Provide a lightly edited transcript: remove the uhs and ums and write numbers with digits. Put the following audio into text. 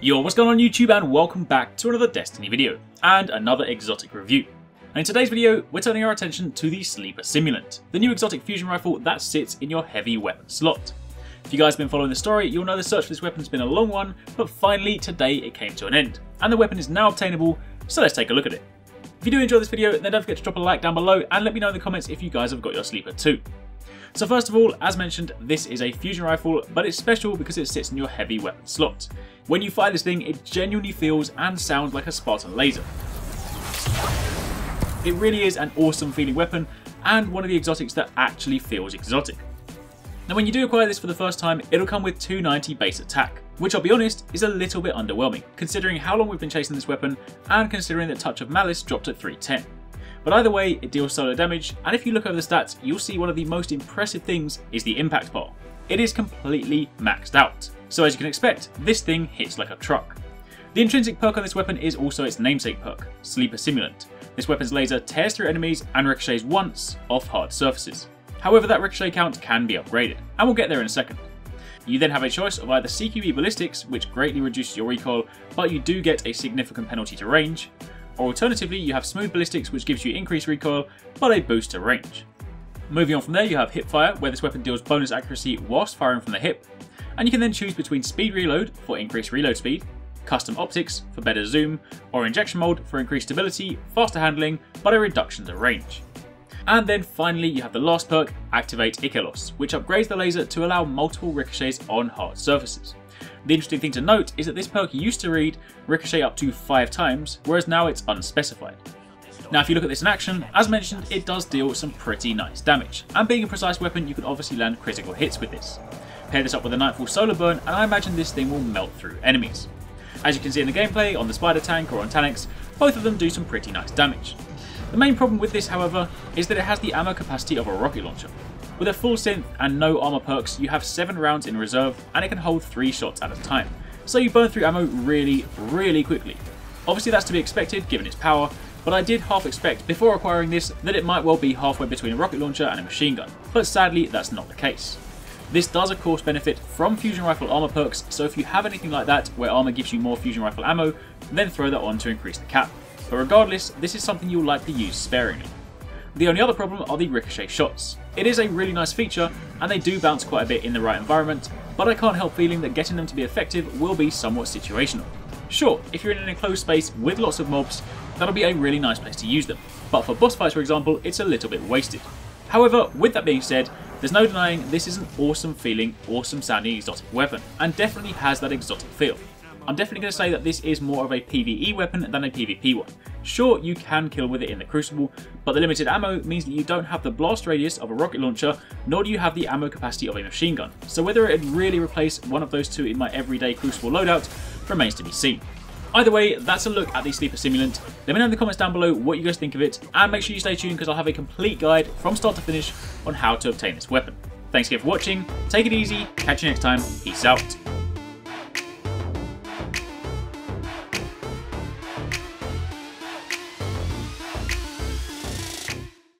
Yo, what's going on YouTube, and welcome back to another Destiny video and another exotic review. And in today's video, we're turning our attention to the Sleeper Simulant, the new exotic fusion rifle that sits in your heavy weapon slot. If you guys have been following the story, you'll know the search for this weapon has been a long one, but finally today it came to an end, and the weapon is now obtainable, so let's take a look at it. If you do enjoy this video, then don't forget to drop a like down below and let me know in the comments if you guys have got your Sleeper too. So first of all, as mentioned, this is a fusion rifle, but it's special because it sits in your heavy weapon slot. When you fire this thing, it genuinely feels and sounds like a Spartan laser. It really is an awesome feeling weapon, and one of the exotics that actually feels exotic. Now when you do acquire this for the first time, it'll come with 290 base attack, which I'll be honest is a little bit underwhelming, considering how long we've been chasing this weapon, and considering that Touch of Malice dropped at 310. But either way, it deals solo damage, and if you look over the stats, you'll see one of the most impressive things is the impact bar. It is completely maxed out, so as you can expect, this thing hits like a truck. The intrinsic perk on this weapon is also its namesake perk, Sleeper Simulant. This weapon's laser tears through enemies and ricochets once off hard surfaces. However, that ricochet count can be upgraded, and we'll get there in a second. You then have a choice of either CQB ballistics, which greatly reduces your recoil, but you do get a significant penalty to range, or alternatively you have smooth ballistics, which gives you increased recoil but a boost to range. Moving on from there, you have hip fire, where this weapon deals bonus accuracy whilst firing from the hip, and you can then choose between speed reload for increased reload speed, custom optics for better zoom, or injection mold for increased stability, faster handling, but a reduction to range. And then finally you have the last perk, Activate Ikelos, which upgrades the laser to allow multiple ricochets on hard surfaces. The interesting thing to note is that this perk used to read ricochet up to 5 times, whereas now it's unspecified. Now if you look at this in action, as mentioned, it does deal some pretty nice damage, and being a precise weapon you can obviously land critical hits with this. Pair this up with a Nightfall solar burn and I imagine this thing will melt through enemies. As you can see in the gameplay, on the Spider Tank or on Taniks, both of them do some pretty nice damage. The main problem with this, however, is that it has the ammo capacity of a rocket launcher. With a full synth and no armor perks, you have 7 rounds in reserve and it can hold 3 shots at a time, so you burn through ammo really quickly. Obviously that's to be expected given its power, but I did half expect before acquiring this that it might well be halfway between a rocket launcher and a machine gun, but sadly that's not the case. This does of course benefit from fusion rifle armor perks, so if you have anything like that where armor gives you more fusion rifle ammo, then throw that on to increase the cap. But regardless, this is something you'll likely use sparingly. The only other problem are the ricochet shots. It is a really nice feature, and they do bounce quite a bit in the right environment, but I can't help feeling that getting them to be effective will be somewhat situational. Sure, if you're in an enclosed space with lots of mobs, that'll be a really nice place to use them, but for boss fights for example, it's a little bit wasted. However, with that being said, there's no denying this is an awesome feeling, awesome sounding exotic weapon, and definitely has that exotic feel. I'm definitely going to say that this is more of a PvE weapon than a PvP one. Sure, you can kill with it in the Crucible, but the limited ammo means that you don't have the blast radius of a rocket launcher, nor do you have the ammo capacity of a machine gun, so whether it'd really replace one of those two in my everyday Crucible loadout remains to be seen. Either way, that's a look at the Sleeper Simulant. Let me know in the comments down below what you guys think of it, and make sure you stay tuned because I'll have a complete guide from start to finish on how to obtain this weapon. Thanks again for watching, take it easy, catch you next time, peace out.